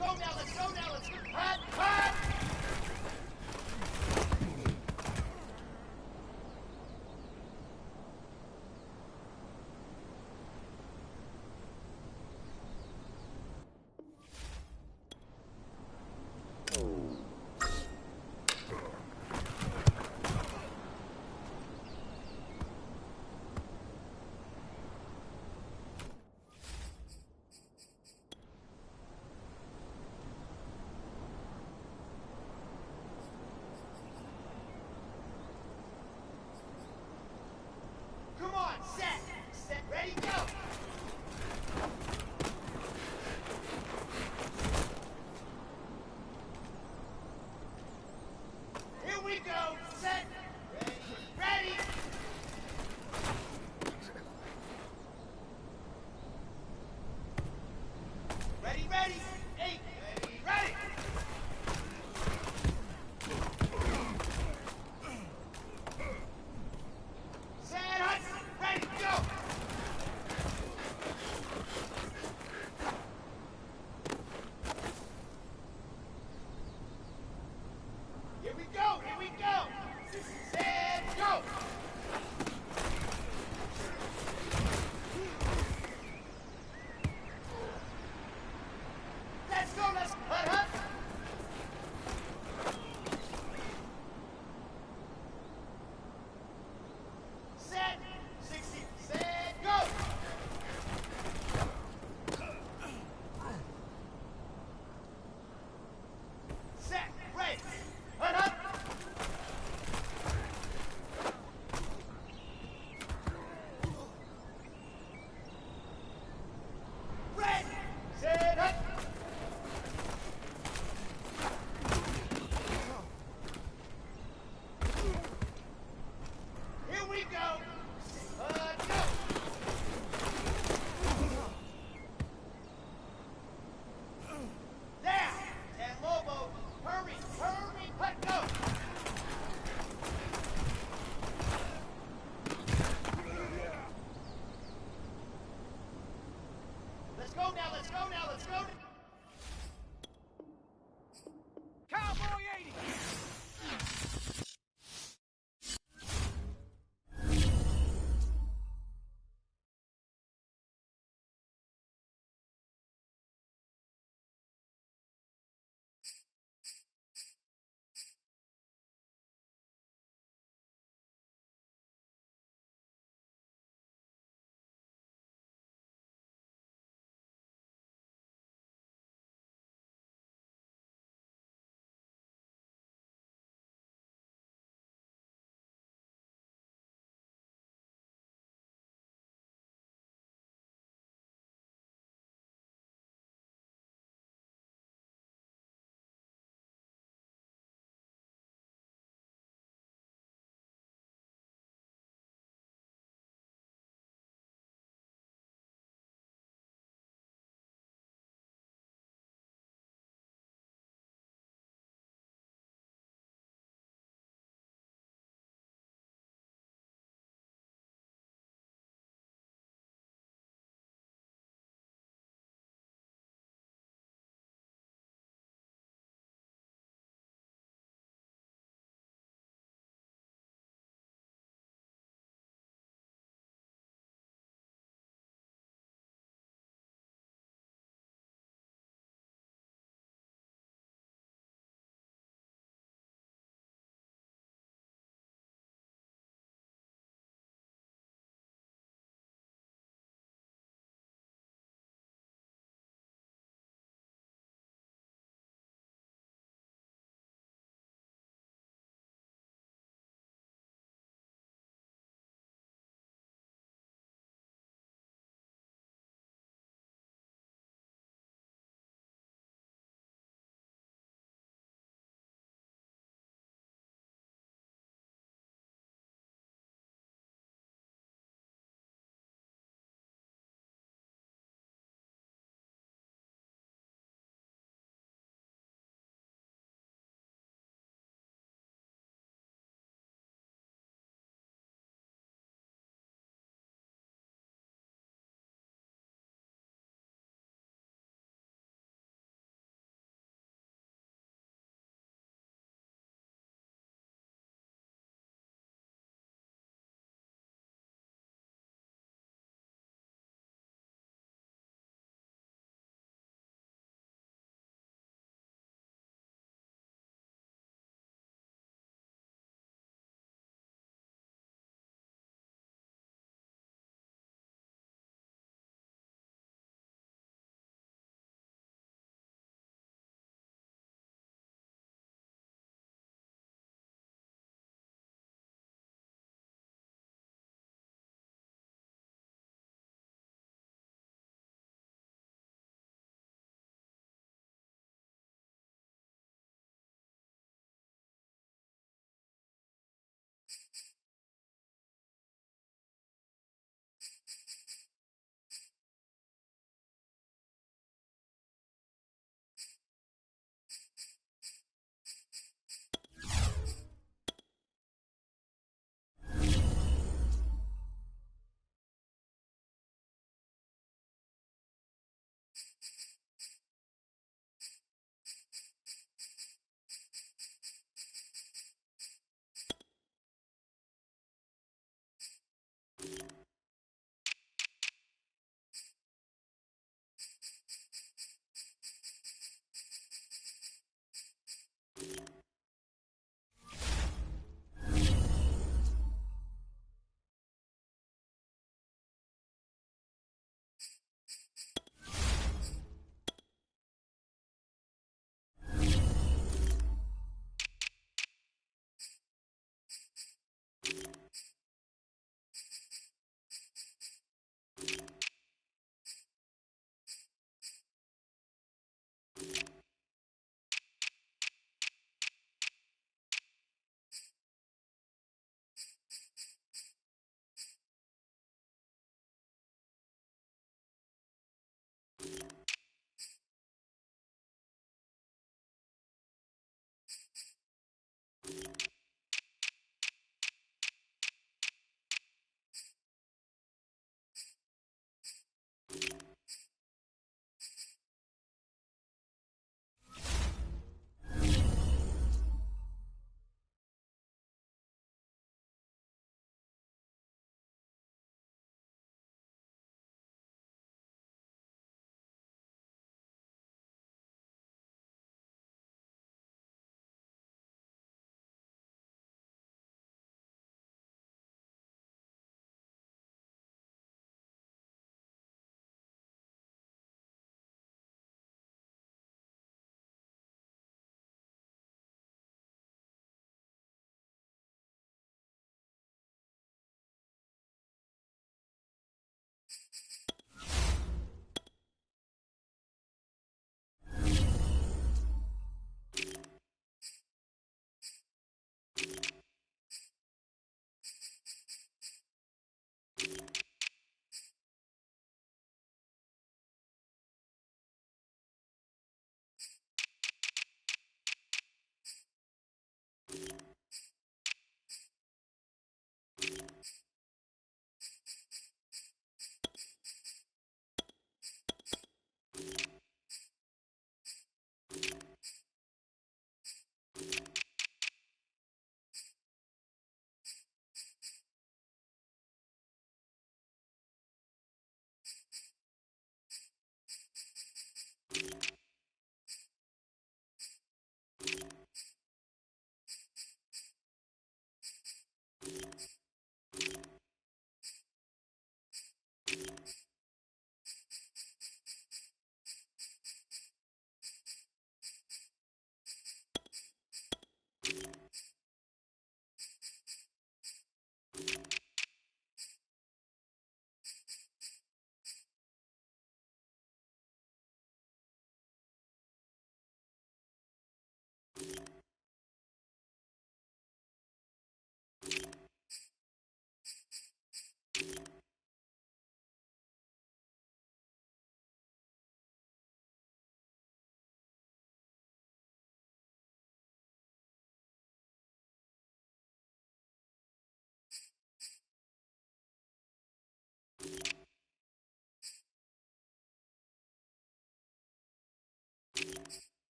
let's go. Hot, hot! Come on, set, ready, go! Here we go, set, ready! Ready, 8, ready! Set, Hudson, ready, go! Here we go! Set, go! Let's hut! Set, 60, set, go! Set, ready, hut! Ready, set, hut! Here we go! Go! Down! And Lobo, hurry, hut, go! Let's go now! Cowboy 80!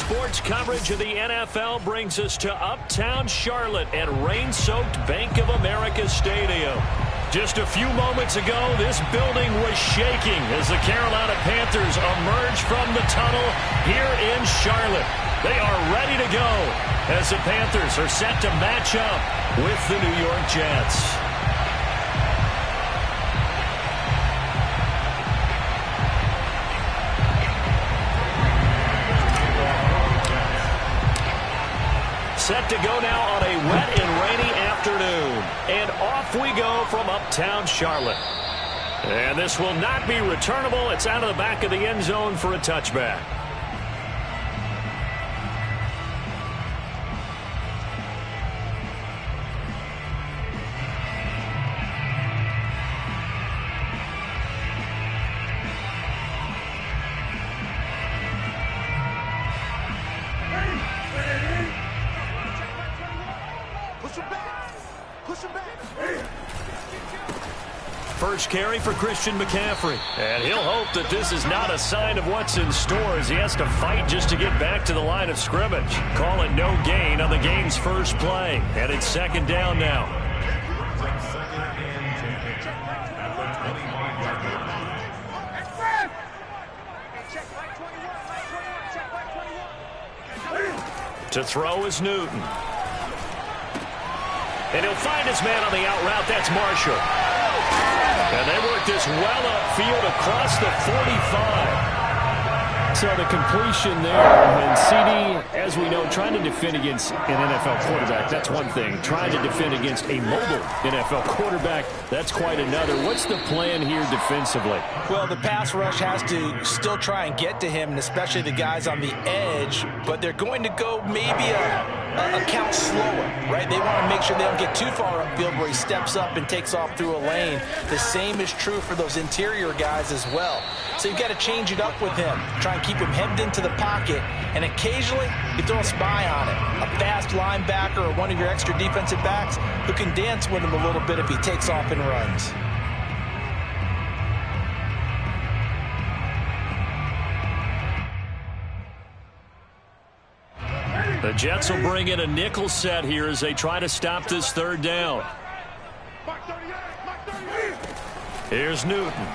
Sports coverage of the NFL brings us to Uptown Charlotte at rain-soaked Bank of America Stadium. Just a few moments ago, this building was shaking as the Carolina Panthers emerge from the tunnel here in Charlotte. They are ready to go as the Panthers are set to match up with the New York Jets. Set to go now on a wet and rainy afternoon. And off we go from Uptown Charlotte. And this will not be returnable. It's out of the back of the end zone for a touchback. First carry for Christian McCaffrey. And he'll hope that this is not a sign of what's in store as he has to fight just to get back to the line of scrimmage. Call it no gain on the game's first play. And it's second down now. To throw is Newton. And he'll find his man on the out route. That's Marshall. And they work this well upfield across the 45. So the completion there, and CD, as we know, trying to defend against an NFL quarterback, that's one thing. Trying to defend against a mobile NFL quarterback, that's quite another. What's the plan here defensively? Well, the pass rush has to still try and get to him, and especially the guys on the edge, but they're going to go maybe a count slower, right? They want to make sure they don't get too far upfield where he steps up and takes off through a lane. The same is true for those interior guys as well. So you've got to change it up with him. Try and keep him hemmed into the pocket, and occasionally you throw a spy on it. A fast linebacker or one of your extra defensive backs who can dance with him a little bit if he takes off and runs. The Jets will bring in a nickel set here as they try to stop this third down. Here's Newton.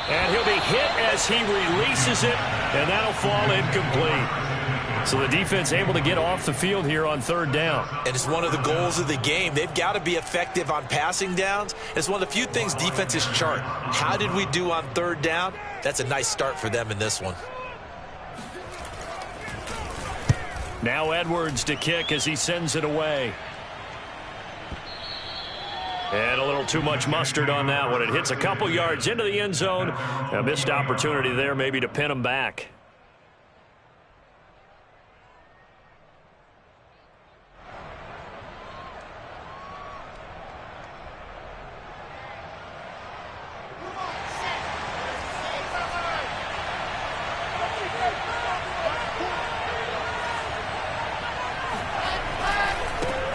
And he'll be hit as he releases it, and that'll fall incomplete. So the defense able to get off the field here on third down. And it's one of the goals of the game. They've got to be effective on passing downs. It's one of the few things defenses chart. How did we do on third down? That's a nice start for them in this one. Now Edwards to kick as he sends it away. And a little too much mustard on that one. It hits a couple yards into the end zone. A missed opportunity there maybe to pin him back.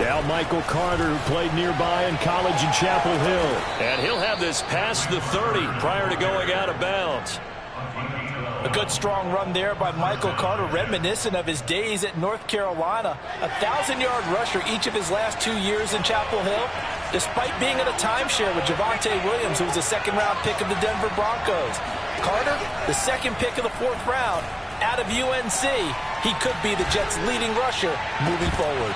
Now Michael Carter, who played nearby in college in Chapel Hill. And he'll have this past the 30 prior to going out of bounds. A good strong run there by Michael Carter, reminiscent of his days at North Carolina. A 1,000-yard rusher each of his last 2 years in Chapel Hill, despite being in a timeshare with Javonte Williams, who was a second-round pick of the Denver Broncos. Carter, the second pick of the 4th round, out of UNC. He could be the Jets' leading rusher moving forward.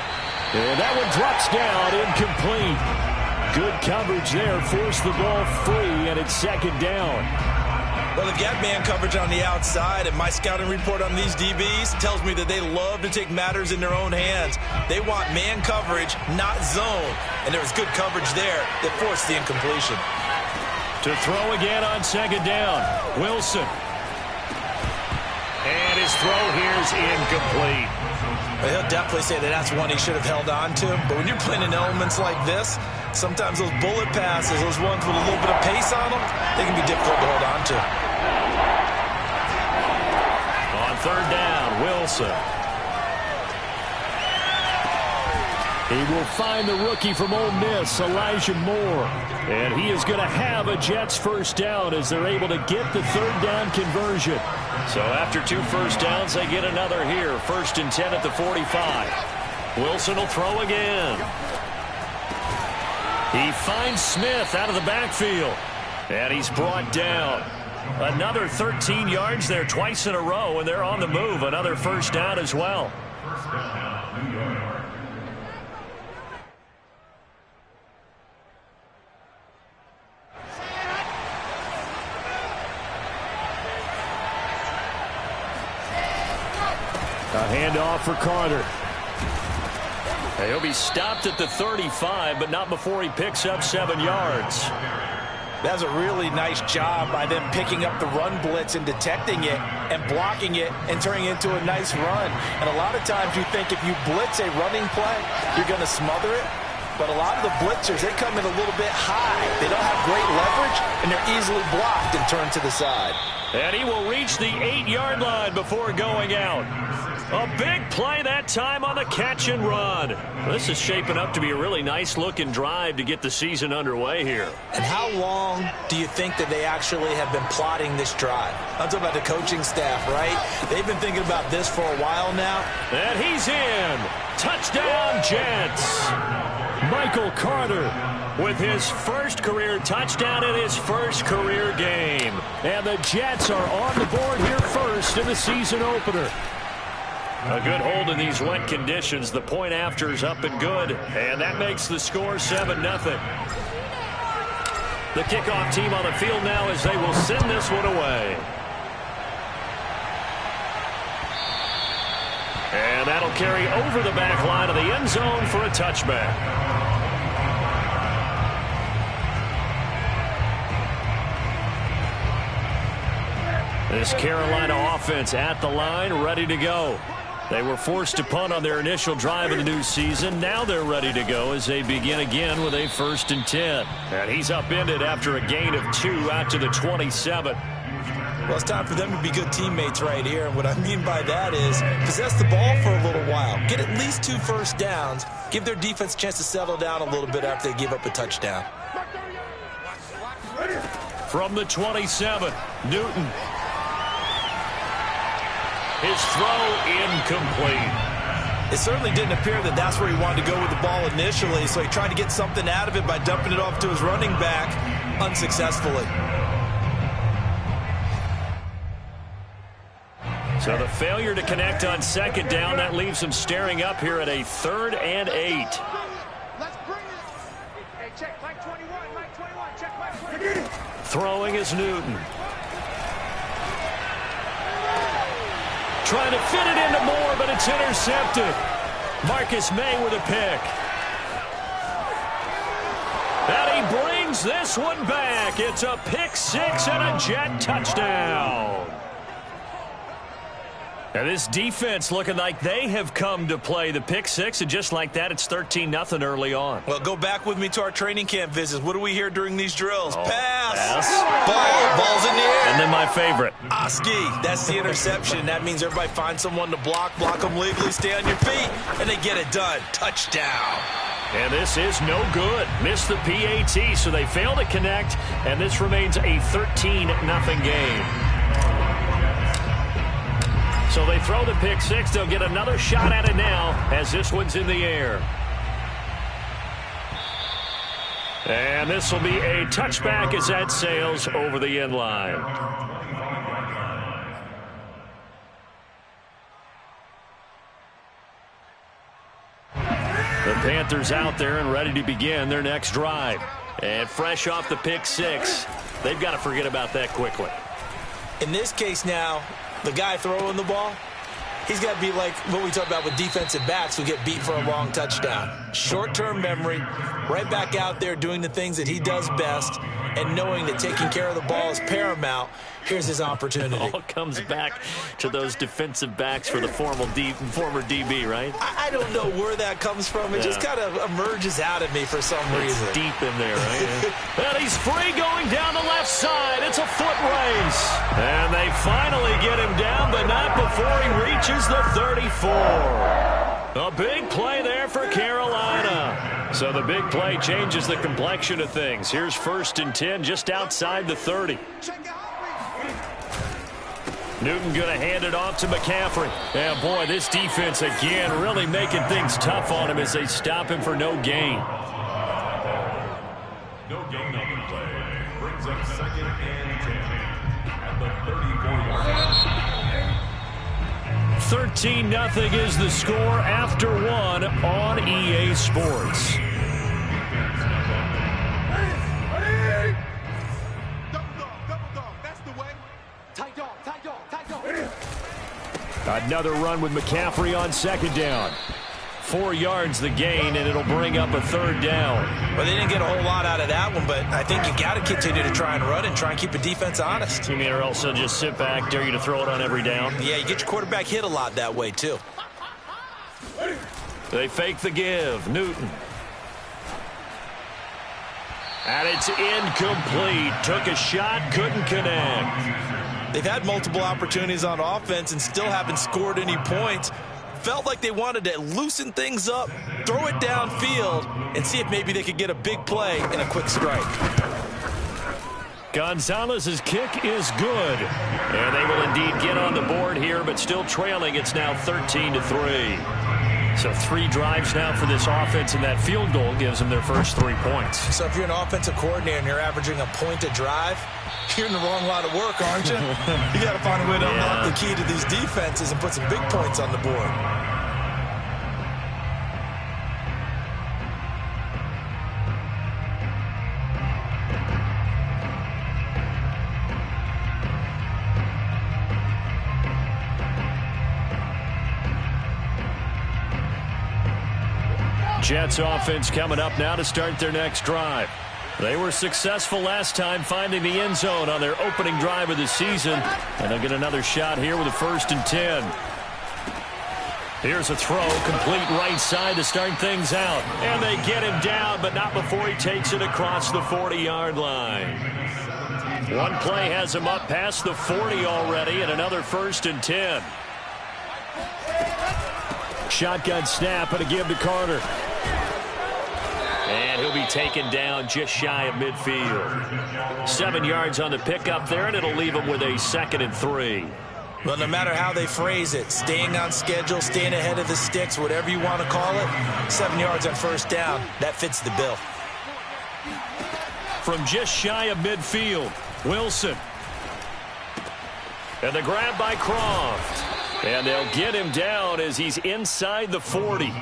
And that one drops down, incomplete. Good coverage there, forced the ball free, and it's second down. Well, they've got man coverage on the outside, and my scouting report on these DBs tells me that they love to take matters in their own hands. They want man coverage, not zone. And there was good coverage there that forced the incompletion. To throw again on second down, Wilson. And his throw here's incomplete. Well, he'll definitely say that that's one he should have held on to. But when you're playing in elements like this, sometimes those bullet passes, those ones with a little bit of pace on them, they can be difficult to hold on to. On third down, Wilson. He will find the rookie from Ole Miss, Elijah Moore. And he is going to have a Jets first down as they're able to get the third down conversion. So after 2 first downs, they get another here. 1st and 10 at the 45. Wilson will throw again. He finds Smith out of the backfield. And he's brought down. Another 13 yards there twice in a row, and they're on the move. Another first down as well. A handoff for Carter. He'll be stopped at the 35, but not before he picks up 7 yards. That's a really nice job by them picking up the run blitz and detecting it and blocking it and turning it into a nice run. And a lot of times you think if you blitz a running play, you're going to smother it. But a lot of the blitzers, they come in a little bit high. They don't have great leverage, and they're easily blocked and turned to the side. And he will reach the 8-yard line before going out. A big play that time on the catch and run. This is shaping up to be a really nice-looking drive to get the season underway here. And how long do you think that they actually have been plotting this drive? I'm talking about the coaching staff, right? They've been thinking about this for a while now. And he's in. Touchdown, Jets. Michael Carter with his first career touchdown in his first career game. And the Jets are on the board here first in the season opener. A good hold in these wet conditions. The point after is up and good. And that makes the score 7-0. The kickoff team on the field now as they will send this one away. And that'll carry over the back line of the end zone for a touchback. This Carolina offense at the line, ready to go. They were forced to punt on their initial drive of the new season. Now they're ready to go as they begin again with a 1st and 10. And he's upended after a gain of 2 out to the 27. Well, it's time for them to be good teammates right here. And what I mean by that is possess the ball for a little while. Get at least 2 first downs. Give their defense a chance to settle down a little bit after they give up a touchdown. From the 27, Newton. His throw incomplete. It certainly didn't appear that that's where he wanted to go with the ball initially, so he tried to get something out of it by dumping it off to his running back unsuccessfully. So the failure to connect on 2nd down, that leaves him staring up here at a 3rd and 8. Let's bring it. Hey, check Mike 21, Mike 21, check Mike 21. Throwing is Newton. Trying to fit it into Moore, but it's intercepted. Marcus May with a pick. And he brings this one back. It's a pick 6 and a Jet touchdown. And this defense looking like they have come to play the pick 6, and just like that, it's 13-0 early on. Well, go back with me to our training camp visits. What do we hear during these drills? Pass. Ball's in the air. And then my favorite. Oski, that's the interception. That means everybody finds someone to block them legally, stay on your feet, and they get it done. Touchdown. And this is no good. Missed the PAT, so they fail to connect, and this remains a 13-0 game. So they throw the pick 6. They'll get another shot at it now as this one's in the air. And this will be a touchback as that sails over the end line. The Panthers out there and ready to begin their next drive. And fresh off the pick 6, they've got to forget about that quickly. In this case now, the guy throwing the ball, he's got to be like what we talk about with defensive backs who get beat for a long touchdown. Short-term memory, right back out there doing the things that he does best, and knowing that taking care of the ball is paramount. Here's his opportunity. It all comes back to those defensive backs for the former DB, right? I don't know where that comes from. It just kind of emerges out of me for some reason. It's deep in there, right? And he's free going down the left side. It's a foot race. And they finally get him down, but not before he reaches the 34. A big play there for Carolina. So the big play changes the complexion of things. Here's 1st and 10 just outside the 30. Newton going to hand it off to McCaffrey. And boy, this defense again really making things tough on him as they stop him for no gain. No gain on the play. Brings up 2nd and 10 at the 34-yard line. 13-0 is the score after 1 on EA Sports. Another run with McCaffrey on 2nd down. 4 yards the gain, and it'll bring up a 3rd down. Well, they didn't get a whole lot out of that one, but I think you got to continue to try and run and try and keep the defense honest. You mean or else they'll just sit back, dare you to throw it on every down? Yeah, you get your quarterback hit a lot that way, too. They fake the give. Newton. And it's incomplete. Took a shot, couldn't connect. They've had multiple opportunities on offense and still haven't scored any points. Felt like they wanted to loosen things up, throw it downfield, and see if maybe they could get a big play and a quick strike. Gonzalez's kick is good. And they will indeed get on the board here, but still trailing. It's now 13-3. So 3 drives now for this offense, and that field goal gives them their first 3 points. So if you're an offensive coordinator and you're averaging a point a drive, you're in the wrong line of work, aren't you? You got to find a way to unlock the key to these defenses and put some big points on the board. Jets offense coming up now to start their next drive. They were successful last time finding the end zone on their opening drive of the season. And they'll get another shot here with a 1st and 10. Here's a throw, complete right side to start things out. And they get him down, but not before he takes it across the 40-yard line. One play has him up past the 40 already, and another 1st and 10. Shotgun snap and a give to Carter. And he'll be taken down just shy of midfield. 7 yards on the pickup there, and it'll leave him with a 2nd and 3. Well, no matter how they phrase it, staying on schedule, staying ahead of the sticks, whatever you want to call it, 7 yards on 1st down, that fits the bill. From just shy of midfield, Wilson. And the grab by Croft. And they'll get him down as he's inside the 40.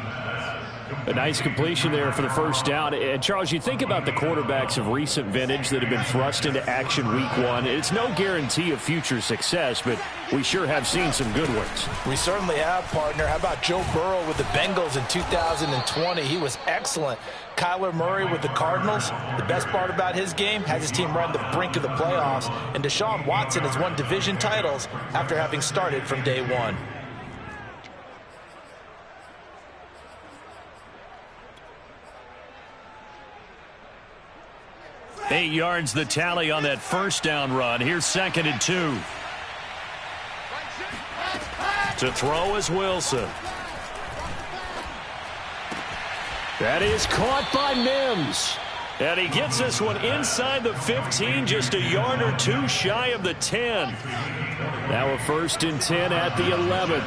A nice completion there for the 1st down. And, Charles, you think about the quarterbacks of recent vintage that have been thrust into action week 1. It's no guarantee of future success, but we sure have seen some good ones. We certainly have, partner. How about Joe Burrow with the Bengals in 2020? He was excellent. Kyler Murray with the Cardinals. The best part about his game, has his team run the brink of the playoffs. And Deshaun Watson has won division titles after having started from day 1. Eight yards the tally on that 1st down run. Here's 2nd and 2. To throw is Wilson. That is caught by Mims. And he gets this one inside the 15, just a yard or 2 shy of the 10. Now a 1st and 10 at the 11.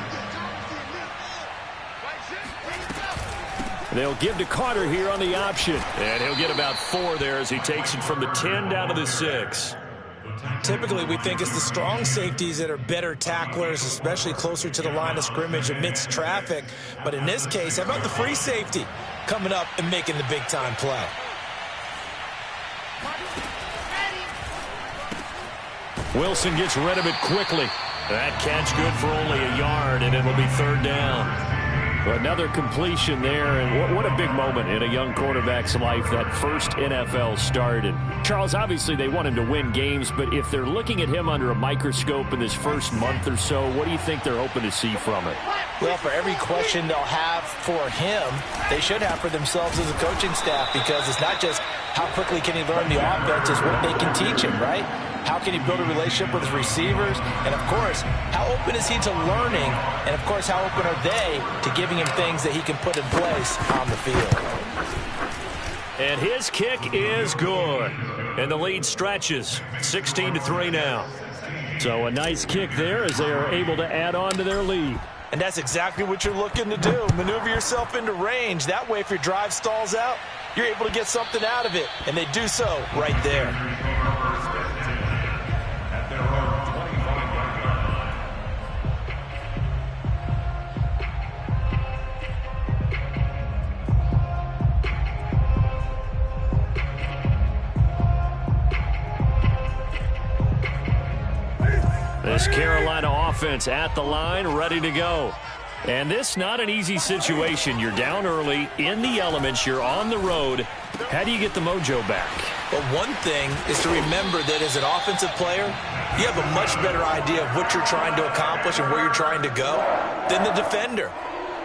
They'll give to Carter here on the option. And he'll get about 4 there as he takes it from the 10 down to the 6. Typically, we think it's the strong safeties that are better tacklers, especially closer to the line of scrimmage amidst traffic. But in this case, how about the free safety coming up and making the big-time play? Wilson gets rid of it quickly. That catch good for only a yard, and it'll be 3rd down. Another completion there, and what a big moment in a young quarterback's life, that first NFL start. And Charles, obviously they want him to win games, but if they're looking at him under a microscope in this first month or so, what do you think they're hoping to see from it? Well, for every question they'll have for him, they should have for themselves as a coaching staff, because it's not just how quickly can he learn the offense, it's what they can teach him, right? How can he build a relationship with his receivers? And, of course, how open is he to learning? And, of course, how open are they to giving him things that he can put in place on the field? And his kick is good. And the lead stretches 16-3 now. So a nice kick there as they are able to add on to their lead. And that's exactly what you're looking to do. Maneuver yourself into range. That way, if your drive stalls out, you're able to get something out of it. And they do so right there. At their own 25-yard line. This Carolina offense at the line, ready to go. And this not an easy situation. You're down early, in the elements, you're on the road. How do you get the mojo back? But one thing is to remember that as an offensive player, you have a much better idea of what you're trying to accomplish and where you're trying to go than the defender.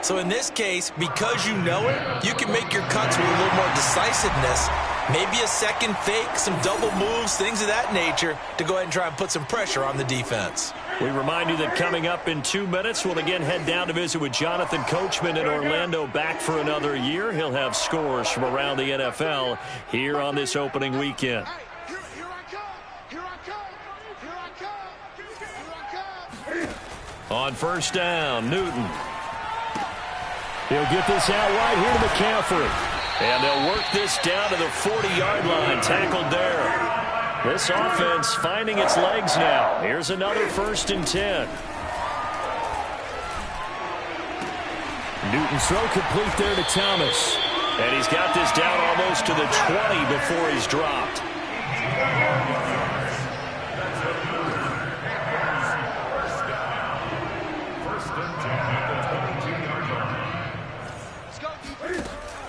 So in this case, because you know it, you can make your cuts with a little more decisiveness, maybe a second fake, some double moves, things of that nature, to go ahead and try and put some pressure on the defense. We remind you that coming up in 2 minutes, we'll again head down to visit with Jonathan Coachman in Orlando, back for another year. He'll have scores from around the NFL here on this opening weekend. Here I come. Here I come. Here I come. Here I come. On first down, Newton. He'll get this out wide here to McCaffrey. And they'll work this down to the 40-yard line, tackled there. This offense finding its legs now. Here's another 1st and 10. Newton's throw complete there to Thomas. And he's got this down almost to the 20 before he's dropped.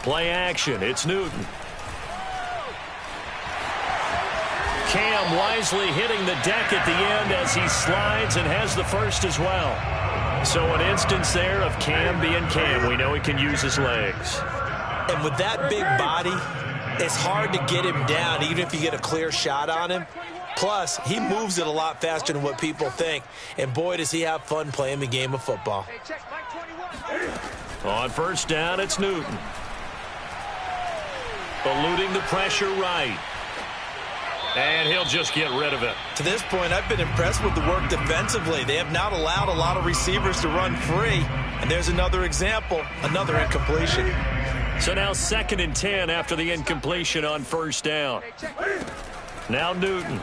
Play action. It's Newton. Cam wisely hitting the deck at the end as he slides and has the first as well. So an instance there of Cam being Cam. We know he can use his legs. And with that big body, it's hard to get him down, even if you get a clear shot on him. Plus, he moves it a lot faster than what people think. And boy, does he have fun playing the game of football. On first down, it's Newton. Eluding the pressure right. And he'll just get rid of it. To this point, I've been impressed with the work defensively. They have not allowed a lot of receivers to run free. And there's another example, another incompletion. So now 2nd and 10 after the incompletion on first down. Now Newton.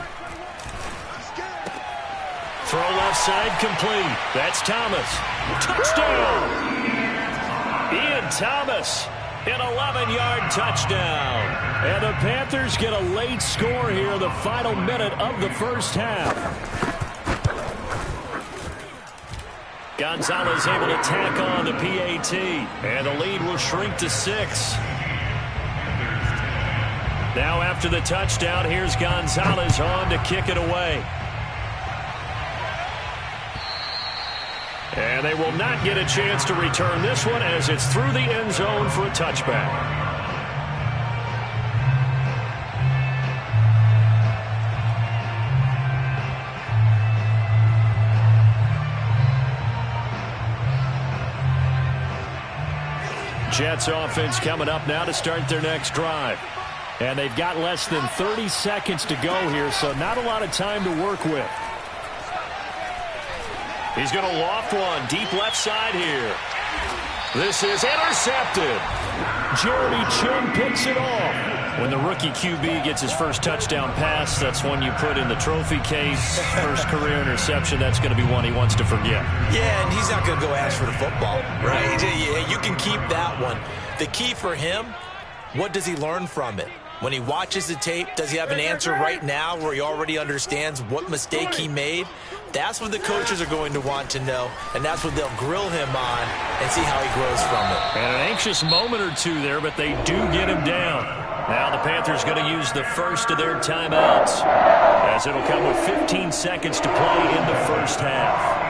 Throw left side complete. That's Thomas. Touchdown! Ian Thomas. An 11-yard touchdown. And the Panthers get a late score here, the final minute of the first half. Gonzalez able to tack on the PAT. And the lead will shrink to 6. Now after the touchdown, here's Gonzalez on to kick it away. And they will not get a chance to return this one as it's through the end zone for a touchback. Jets offense coming up now to start their next drive. And they've got less than 30 seconds to go here, so not a lot of time to work with. He's going to loft one deep left side here. This is intercepted. Jeremy Chin picks it off. When the rookie QB gets his first touchdown pass, that's one you put in the trophy case. First career interception, that's going to be one he wants to forget. Yeah, and he's not going to go ask for the football, right? Yeah, you can keep that one. The key for him, what does he learn from it? When he watches the tape, does he have an answer right now where he already understands what mistake he made? That's what the coaches are going to want to know, and that's what they'll grill him on and see how he grows from it. And an anxious moment or two there, but they do get him down. Now the Panthers going to use the first of their timeouts, as it'll come with 15 seconds to play in the first half.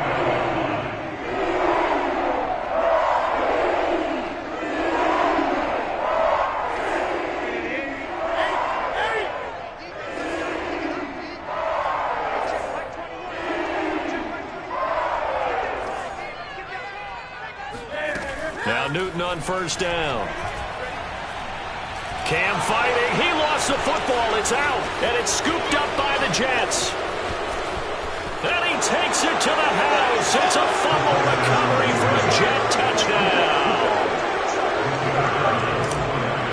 Now Newton on first down. Cam fighting. He lost the football. It's out. And it's scooped up by the Jets. And he takes it to the house. It's a fumble recovery for a Jet touchdown.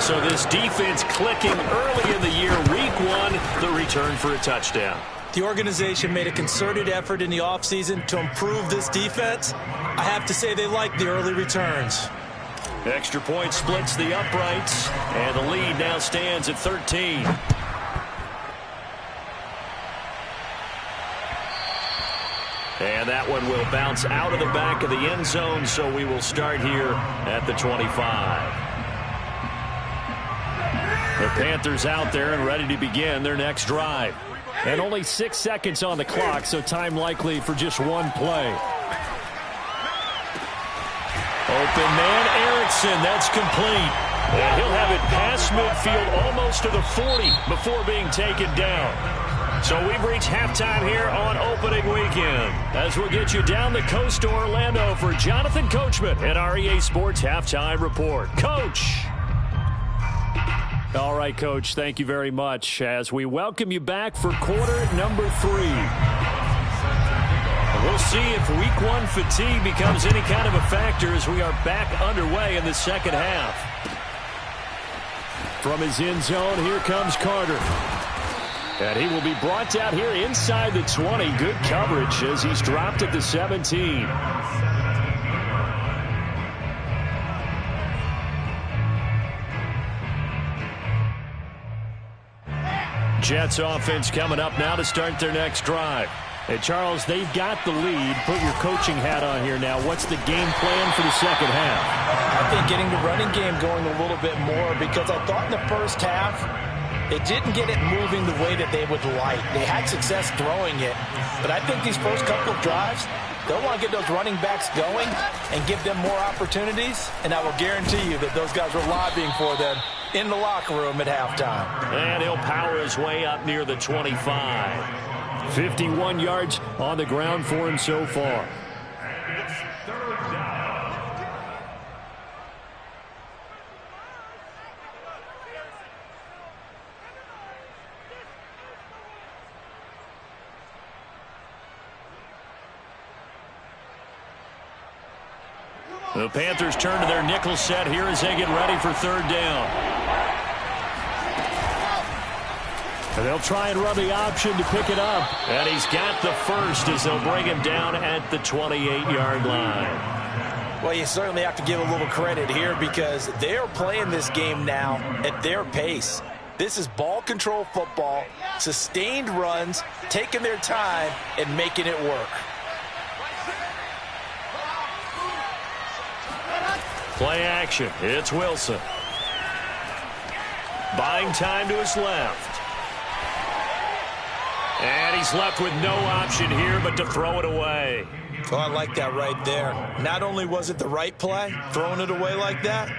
So this defense clicking early in the year. Week 1, the return for a touchdown. The organization made a concerted effort in the offseason to improve this defense. I have to say they like the early returns. Extra point splits the uprights, and the lead now stands at 13. And that one will bounce out of the back of the end zone, so we will start here at the 25. The Panthers out there and ready to begin their next drive. And only 6 seconds on the clock, so time likely for just one play. Open man, Erickson. That's complete. And he'll have it past midfield almost to the 40 before being taken down. So we've reached halftime here on opening weekend. As we'll get you down the coast to Orlando for Jonathan Coachman at our EA Sports Halftime Report. Coach. All right, Coach, thank you very much as we welcome you back for quarter number 3. We'll see if week 1 fatigue becomes any kind of a factor as we are back underway in the second half. From his end zone, here comes Carter. And he will be brought down here inside the 20. Good coverage as he's dropped at the 17. Jets offense coming up now to start their next drive. Hey, Charles, they've got the lead. Put your coaching hat on here now. What's the game plan for the second half? I think getting the running game going a little bit more because I thought in the first half it didn't get it moving the way that they would like. They had success throwing it, but I think these first couple of drives, they'll want to get those running backs going and give them more opportunities, and I will guarantee you that those guys were lobbying for them in the locker room at halftime. And he'll power his way up near the 25. 51 yards on the ground for him so far. The Panthers turn to their nickel set here as they get ready for third down. And they'll try and run the option to pick it up. And he's got the first as they'll bring him down at the 28-yard line. Well, you certainly have to give a little credit here because they are playing this game now at their pace. This is ball control football, sustained runs, taking their time and making it work. Play action. It's Wilson. Buying time to his left. And he's left with no option here but to throw it away. Oh, I like that right there. Not only was it the right play, throwing it away like that,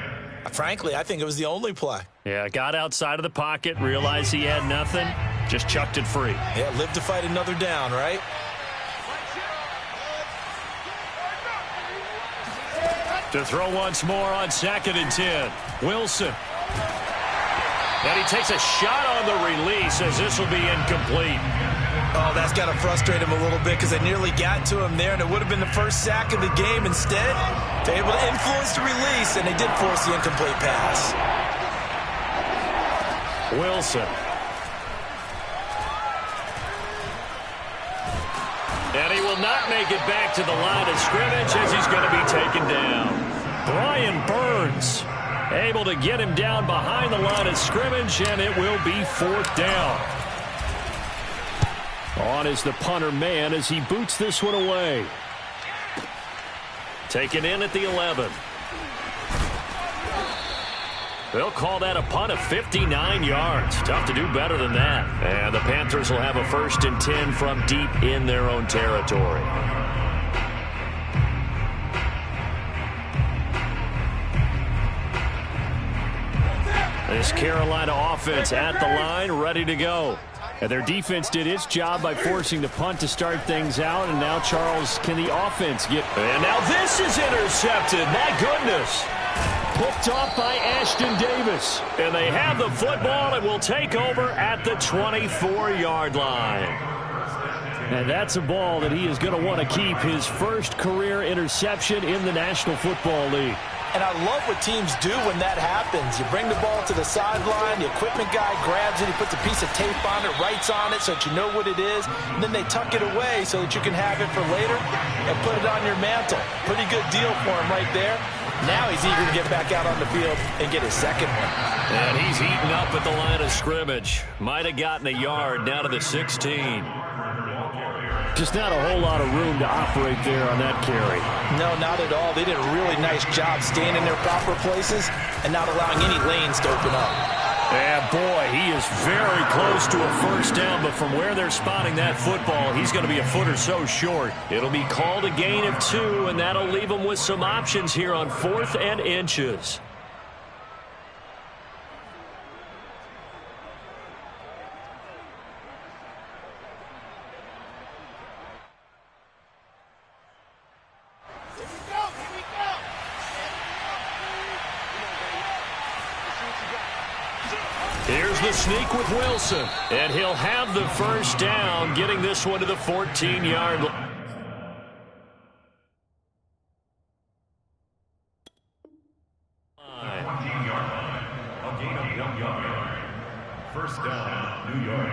frankly, I think it was the only play. Yeah, got outside of the pocket, realized he had nothing, just chucked it free. Yeah, live to fight another down, right? To throw once more on 2nd and 10. Wilson. And he takes a shot on the release as this will be incomplete. Oh, that's got to frustrate him a little bit because they nearly got to him there, and it would have been the first sack of the game. Instead, they're able to influence the release, and they did force the incomplete pass. Wilson. And he will not make it back to the line of scrimmage as he's going to be taken down. Brian Burns able to get him down behind the line of scrimmage, and it will be 4th down. On is the punter man as he boots this one away. Taken in at the 11. They'll call that a punt of 59 yards. Tough to do better than that. And the Panthers will have a 1st and 10 from deep in their own territory. This Carolina offense at the line, ready to go. And their defense did its job by forcing the punt to start things out, and now, Charles, can the offense get... And now this is intercepted. My goodness. Picked off by Ashton Davis. And they have the football and will take over at the 24-yard line. And that's a ball that he is going to want to keep, his first career interception in the National Football League. And I love what teams do when that happens. You bring the ball to the sideline, the equipment guy grabs it, he puts a piece of tape on it, writes on it so that you know what it is, and then they tuck it away so that you can have it for later and put it on your mantle. Pretty good deal for him right there. Now he's eager to get back out on the field and get his second one. And he's eaten up at the line of scrimmage. Might have gotten a yard down to the 16. Just not a whole lot of room to operate there on that carry. No, not at all. They did a really nice job staying in their proper places and not allowing any lanes to open up. And boy, he is very close to a first down, but from where they're spotting that football, he's going to be a foot or so short. It'll be called a gain of 2, and that'll leave him with some options here on 4th and inches. Here's the sneak with Wilson, and he'll have the first down, getting this one to the 14-yard line. A gain of 1 yard. First down, New York.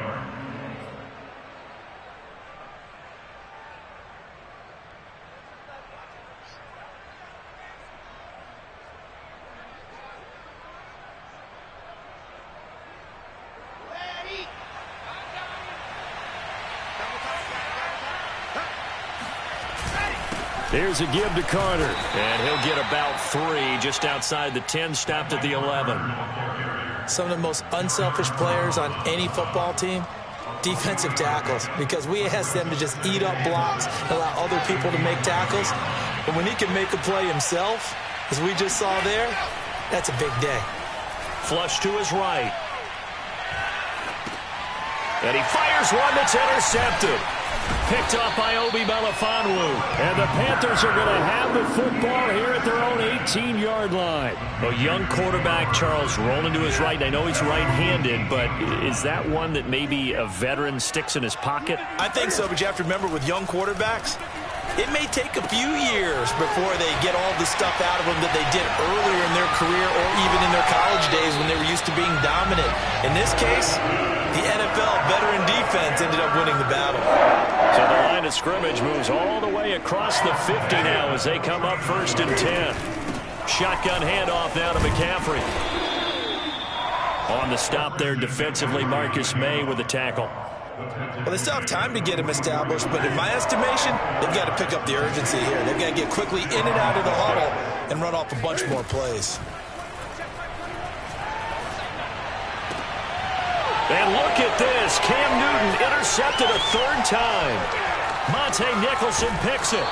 Here's a give to Carter, and he'll get about 3 just outside the 10, stopped at the 11. Some of the most unselfish players on any football team, defensive tackles, because we ask them to just eat up blocks, allow other people to make tackles. But when he can make a play himself, as we just saw there, that's a big day. Flush to his right. And he fires one that's intercepted. Picked off by Obi Melifonwu. And the Panthers are going to have the football here at their own 18-yard line. A young quarterback, Charles, rolling to his right. I know he's right-handed, but is that one that maybe a veteran sticks in his pocket? I think so, but you have to remember with young quarterbacks, it may take a few years before they get all the stuff out of them that they did earlier in their career or even in their college days when they were used to being dominant. In this case, the NFL veteran defense ended up winning the battle. So the line of scrimmage moves all the way across the 50 now as they come up 1st and 10. Shotgun handoff now to McCaffrey. On the stop there defensively, Marcus May with the tackle. Well, they still have time to get him established, but in my estimation, they've got to pick up the urgency here. They've got to get quickly in and out of the huddle and run off a bunch more plays. And look at this. Cam Newton intercepted a 3rd time. Monte Nicholson picks it.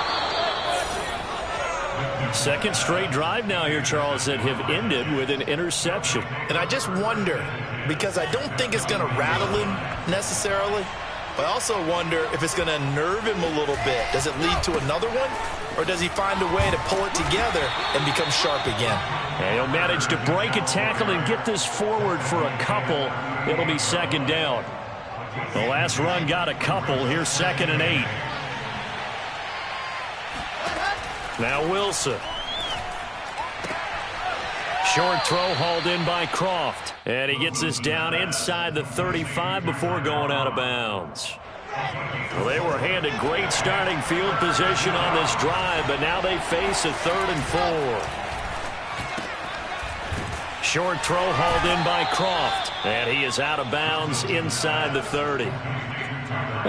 Second straight drive now here, Charles, that have ended with an interception. And I just wonder, because I don't think it's going to rattle him necessarily, but I also wonder if it's going to nerve him a little bit. Does it lead to another one? Or does he find a way to pull it together and become sharp again? And he'll manage to break a tackle and get this forward for a couple. It'll be 2nd down. The last run got a couple. Here's 2nd and 8. Now Wilson. Short throw hauled in by Croft. And he gets this down inside the 35 before going out of bounds. Well, they were handed great starting field position on this drive, but now they face a 3rd and 4. Short throw hauled in by Croft. And he is out of bounds inside the 30.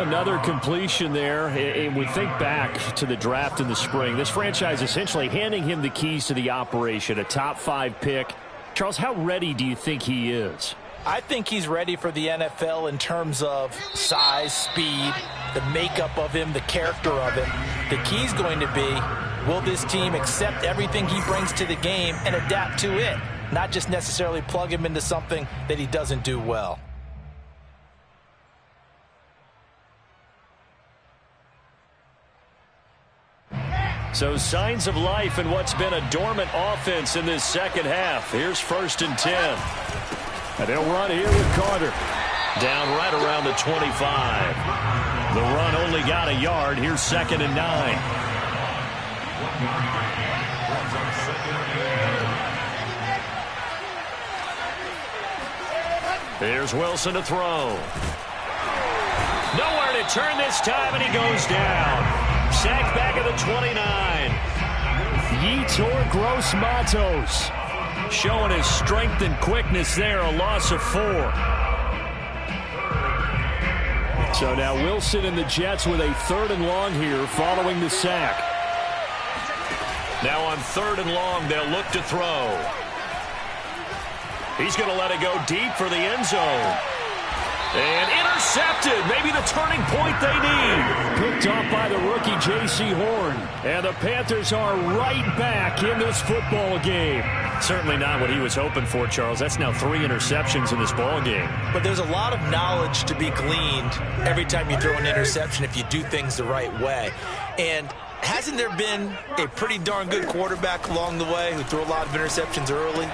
Another completion there. And we think back to the draft in the spring. This franchise essentially handing him the keys to the operation, a top 5 pick. Charles, how ready do you think he is? I think he's ready for the NFL in terms of size, speed, the makeup of him, the character of him. The key's going to be, will this team accept everything he brings to the game and adapt to it, not just necessarily plug him into something that he doesn't do well. So signs of life in what's been a dormant offense in this second half. Here's 1st and 10. And they'll run here with Carter. Down right around the 25. The run only got a yard. Here's 2nd and 9. Here's Wilson to throw. Nowhere to turn this time, and he goes down. Sacked back at the 29. Yetur Gross-Matos showing his strength and quickness there, a loss of 4. So now Wilson and the Jets with a 3rd and long here following the sack. Now on 3rd and long, they'll look to throw. He's going to let it go deep for the end zone. And intercepted. Maybe the turning point they need. Picked off by the rookie J.C. Horn. And the Panthers are right back in this football game. Certainly not what he was hoping for, Charles. That's now 3 interceptions in this ball game. But there's a lot of knowledge to be gleaned every time you throw an interception if you do things the right way. And hasn't there been a pretty darn good quarterback along the way who threw a lot of interceptions early?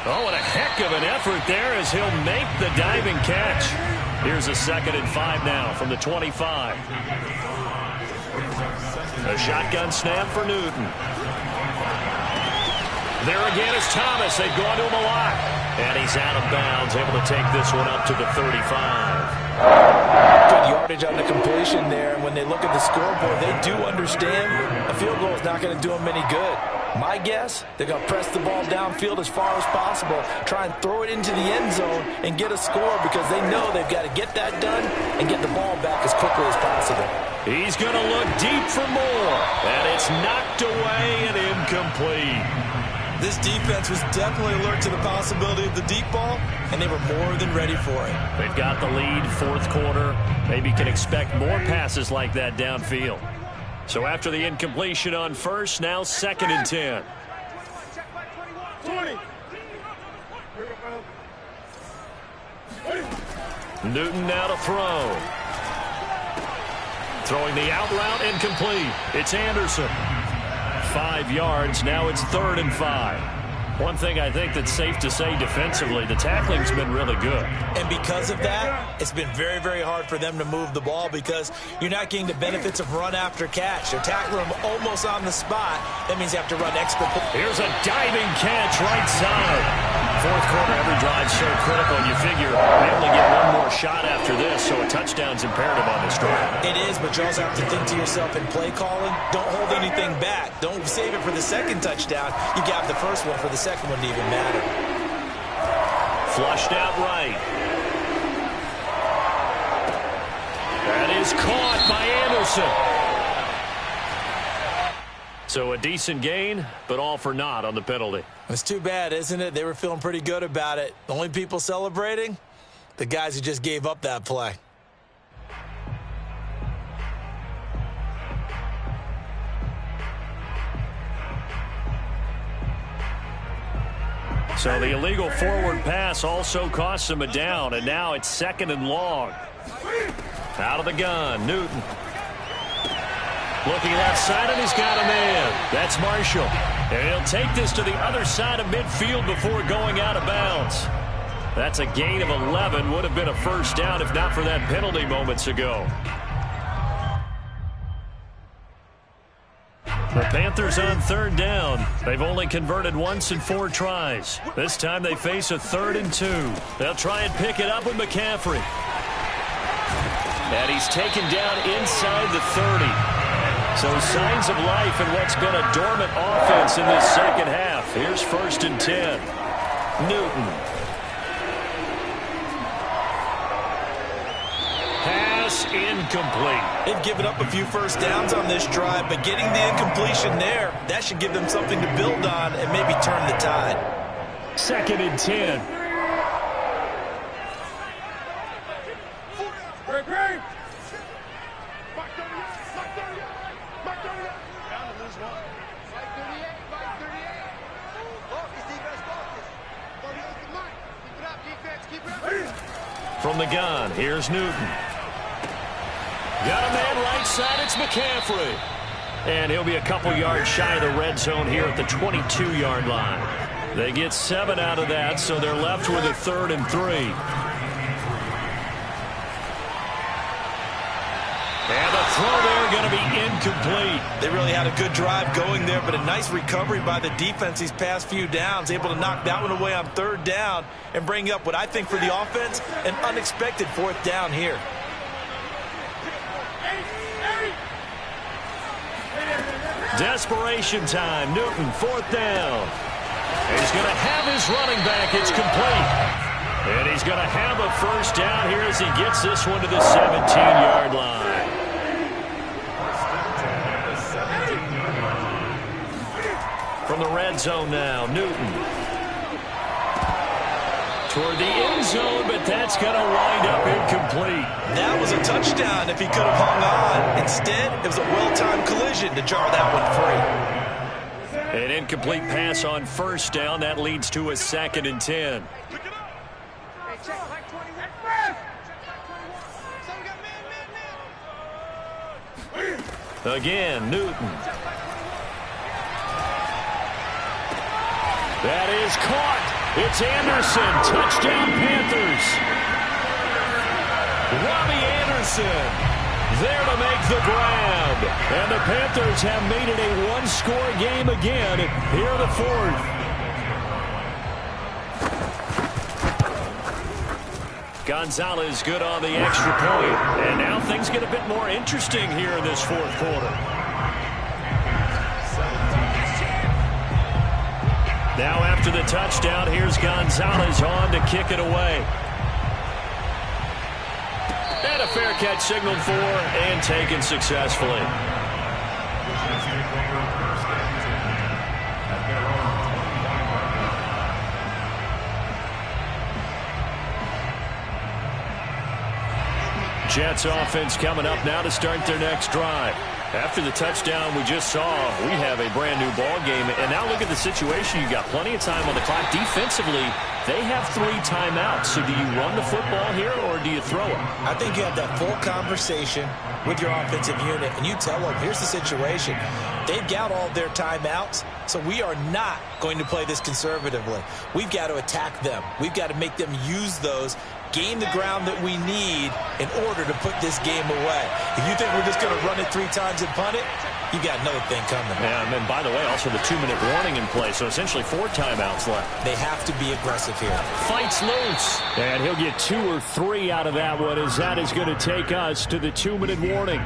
Oh, and a heck of an effort there as he'll make the diving catch. Here's a 2nd and 5 now from the 25. A shotgun snap for Newton. There again is Thomas. They've gone to him a lot. And he's out of bounds, able to take this one up to the 35. Good yardage on the completion there. And when they look at the scoreboard, they do understand a field goal is not going to do them any good. My guess, they're going to press the ball downfield as far as possible, try and throw it into the end zone and get a score because they know they've got to get that done and get the ball back as quickly as possible. He's going to look deep for more. And it's knocked away and incomplete. This defense was definitely alert to the possibility of the deep ball, and they were more than ready for it. They've got the lead, 4th quarter. Maybe can expect more passes like that downfield. So after the incompletion on 1st, now 2nd and 10. 20. Newton now to throw. Throwing the out route, incomplete. It's Anderson. 5 yards. Now it's 3rd and 5. One thing I think that's safe to say defensively, the tackling's been really good. And because of that, it's been very, very hard for them to move the ball because you're not getting the benefits of run after catch. They're tackling them almost on the spot. That means you have to run extra. Here's a diving catch right side. 4th quarter, every drive's so critical. You figure they only get one more shot after this, so a touchdown's imperative on this drive. It is, but you also have to think to yourself in play calling, don't hold anything back. Don't save it for the 2nd touchdown. You got the 1st one for the 2nd one to even matter. Flushed out right. That is caught by Anderson. So a decent gain, but all for naught on the penalty. It's too bad, isn't it? They were feeling pretty good about it. The only people celebrating, the guys who just gave up that play. So the illegal forward pass also costs him a down, and now it's 2nd and long. Out of the gun, Newton. Looking left side, and he's got a man. That's Marshall. And he'll take this to the other side of midfield before going out of bounds. That's a gain of 11. Would have been a 1st down if not for that penalty moments ago. The Panthers on 3rd down. They've only converted once in 4 tries. This time they face a 3rd and 2. They'll try and pick it up with McCaffrey. And he's taken down inside the 30. So signs of life in what's been a dormant offense in this second half. Here's 1st and 10. Newton. Pass incomplete. They've given up a few 1st downs on this drive, but getting the incompletion there, that should give them something to build on and maybe turn the tide. 2nd and 10. From the gun, here's Newton. Got a man right side, it's McCaffrey. And he'll be a couple yards shy of the red zone here at the 22-yard line. They get 7 out of that, so they're left with a 3rd and 3. And the throw there going to be incomplete. They really had a good drive going there, but a nice recovery by the defense these past few downs, able to knock that one away on 3rd down and bring up what I think for the offense, an unexpected 4th down here. Desperation time. Newton, 4th down. He's going to have his running back. It's complete. And he's going to have a 1st down here as he gets this one to the 17-yard line. From the red zone now, Newton. Toward the end zone, but that's going to wind up incomplete. That was a touchdown if he could have hung on. Instead, it was a well-timed collision to jar that one free. An incomplete pass on 1st down. That leads to a 2nd and 10. Hey, check Mike 21. Again, Newton. That is caught. It's Anderson. Touchdown, Panthers. Robbie Anderson there to make the grab. And the Panthers have made it a 1-score game again here in the 4th. Gonzalez good on the extra point. And now things get a bit more interesting here in this 4th quarter. Now after the touchdown, here's Gonzalez on to kick it away. And a fair catch signaled for and taken successfully. Jets offense coming up now to start their next drive. After the touchdown we just saw, we have a brand new ball game. And now look at the situation. You got plenty of time on the clock. Defensively, they have 3 timeouts. So do you run the football here or do you throw it? I think you have that full conversation with your offensive unit, and you tell them, here's the situation. They've got all their timeouts, so we are not going to play this conservatively. We've got to attack them. We've got to make them use those, gain the ground that we need in order to put this game away. If you think we're just going to run it 3 times and punt it, you got another thing coming. Yeah, and then, by the way, also the 2-minute warning in play, so essentially 4 timeouts left. They have to be aggressive here. Fights loose. And he'll get 2 or 3 out of that one, as that is going to take us to the 2-minute warning.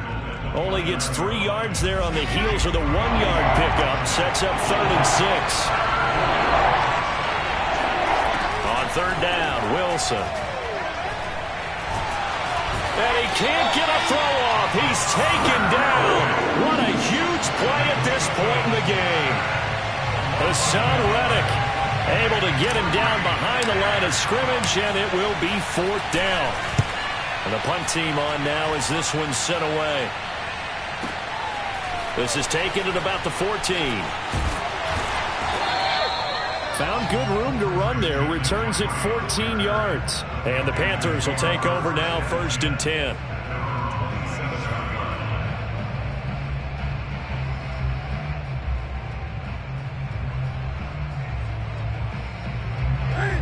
Only gets 3 yards there on the heels of the 1-yard pickup. Sets up 3rd and 6. On 3rd down, Wilson. And he can't get a throw off. He's taken down. What a huge play at this point in the game. Hassan Reddick able to get him down behind the line of scrimmage, and it will be 4th down. And the punt team on now as this one's sent away. This is taken at about the 14. Found good room to run there. Returns it 14 yards. And the Panthers will take over now, 1st and 10.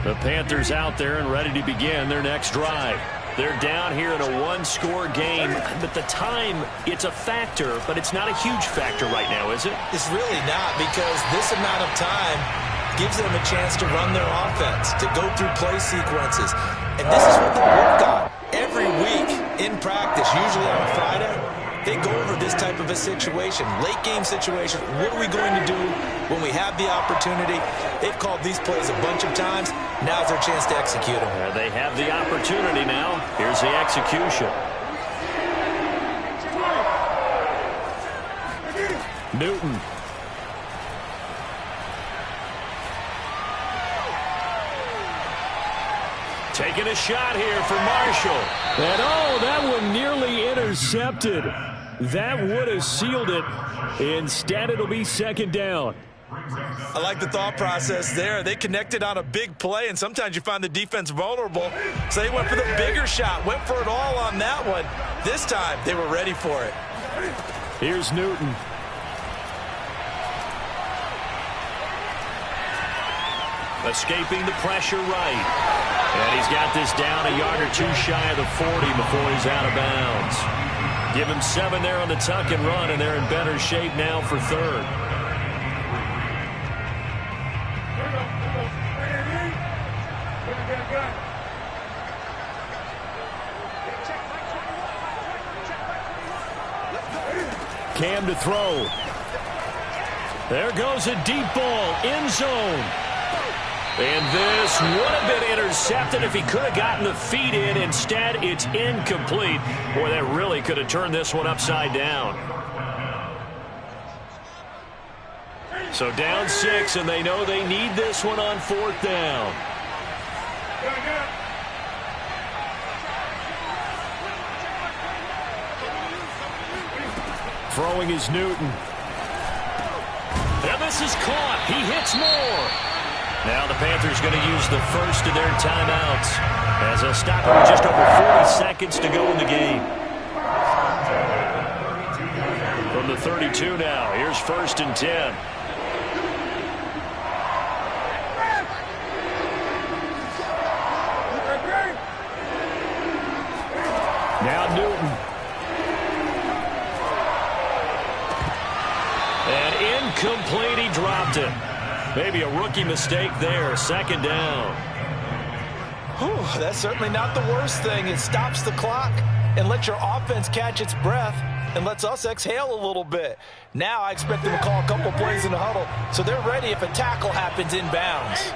The Panthers out there and ready to begin their next drive. They're down here in a 1-score game, but the time, it's a factor, but it's not a huge factor right now, is it? It's really not, because this amount of time gives them a chance to run their offense, to go through play sequences. And this is what they work on every week in practice, usually on a Friday. They go over this type of a situation, late game situation. What are we going to do when we have the opportunity? They've called these plays a bunch of times. Now's their chance to execute them. They have the opportunity now. Here's the execution. Newton. Taking a shot here for Marshall. And oh, that one nearly intercepted. That would have sealed it. Instead, it'll be 2nd down. I like the thought process there. They connected on a big play, and sometimes you find the defense vulnerable. So they went for the bigger shot, went for it all on that one. This time, they were ready for it. Here's Newton. escaping the pressure right. And he's got this down a yard or two shy of the 40 before he's out of bounds. Give him 7 there on the tuck and run, and they're in better shape now for third. Cam to throw. There goes a deep ball, end zone. And this would have been intercepted if he could have gotten the feet in. Instead, it's incomplete. Boy, that really could have turned this one upside down. So down 6, and they know they need this one on 4th down. Throwing is Newton. And this is caught. He hits more. Now the Panthers going to use the first of their timeouts as they'll stop it with just over 40 seconds to go in the game. From the 32 now, here's 1st and 10. Now Newton. And incomplete, he dropped it. Maybe a rookie mistake there, 2nd down. Whew, that's certainly not the worst thing. It stops the clock and lets your offense catch its breath and lets us exhale a little bit. Now I expect them to call a couple plays in the huddle so they're ready if a tackle happens inbounds.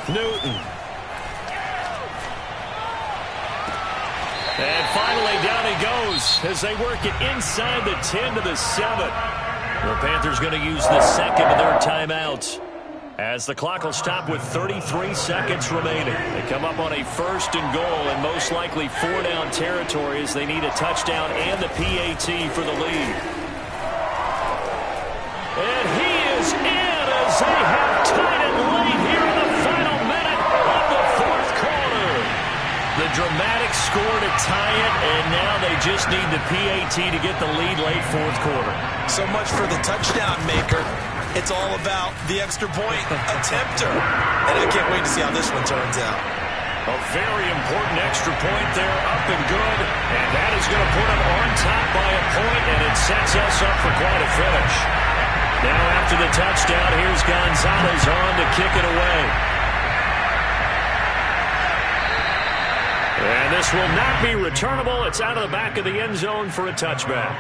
Newton. And finally, down he goes as they work it inside the 10 to the 7. The Panthers going to use the 2nd of their timeouts as the clock will stop with 33 seconds remaining. They come up on a 1st and goal and most likely 4-down territory as they need a touchdown and the PAT for the lead. And he is in as they have tied it late here in the final minute of the 4th quarter. The dramatic score to tie it, and now they just need the PAT to get the lead late 4th quarter. So much for the touchdown maker. It's all about the extra point attempter. And I can't wait to see how this one turns out. A very important extra point there, up and good. And that is going to put them on top by a point, and it sets us up for quite a finish. Now after the touchdown, here's Gonzalez on to kick it away. And this will not be returnable. It's out of the back of the end zone for a touchback.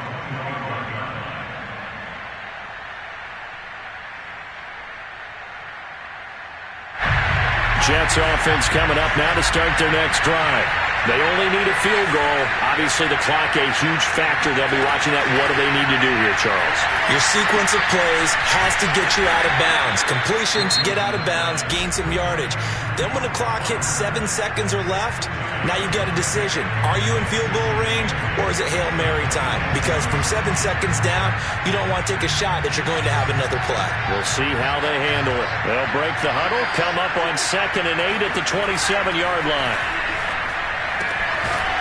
Jets offense coming up now to start their next drive. They only need a field goal. Obviously, the clock a huge factor. They'll be watching that. What do they need to do here, Charles? Your sequence of plays has to get you out of bounds. Completions, get out of bounds, gain some yardage. Then when the clock hits 7 seconds or left, now you've got a decision. Are you in field goal range, or is it Hail Mary time? Because from 7 seconds down, you don't want to take a shot that you're going to have another play. We'll see how they handle it. They'll break the huddle, come up on 2nd and 8 at the 27-yard line.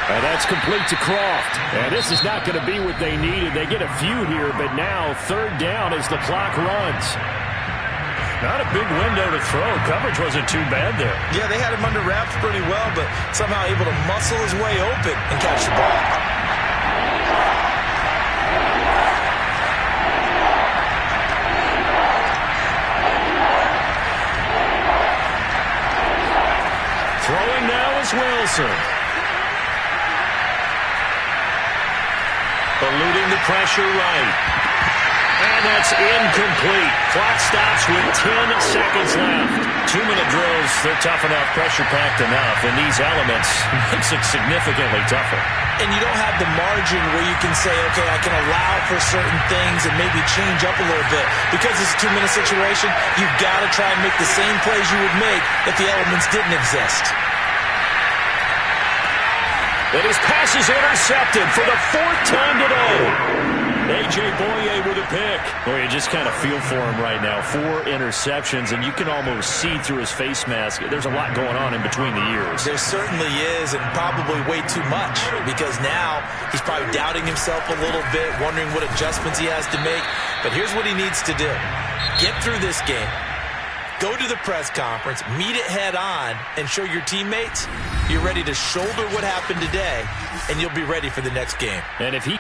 And that's complete to Croft. And this is not going to be what they needed. They get a few here, but now 3rd down as the clock runs. Not a big window to throw. Coverage wasn't too bad there. Yeah, they had him under wraps pretty well, but somehow able to muscle his way open and catch the ball. Throwing now is Wilson. Eluding the pressure right. And that's incomplete. Clock stops with 10 seconds left. 2-minute drills, they're tough enough, pressure-packed enough. And these elements makes it significantly tougher. And you don't have the margin where you can say, okay, I can allow for certain things and maybe change up a little bit. Because it's a 2-minute situation, you've got to try and make the same plays you would make if the elements didn't exist. And his pass is intercepted for the 4th time today. A.J. Boye with a pick. Well, you just kind of feel for him right now. 4 interceptions, and you can almost see through his face mask. There's a lot going on in between the ears. There certainly is, and probably way too much, because now he's probably doubting himself a little bit, wondering what adjustments he has to make. But here's what he needs to do. Get through this game. Go to the press conference, meet it head on, and show your teammates you're ready to shoulder what happened today, and you'll be ready for the next game. And if he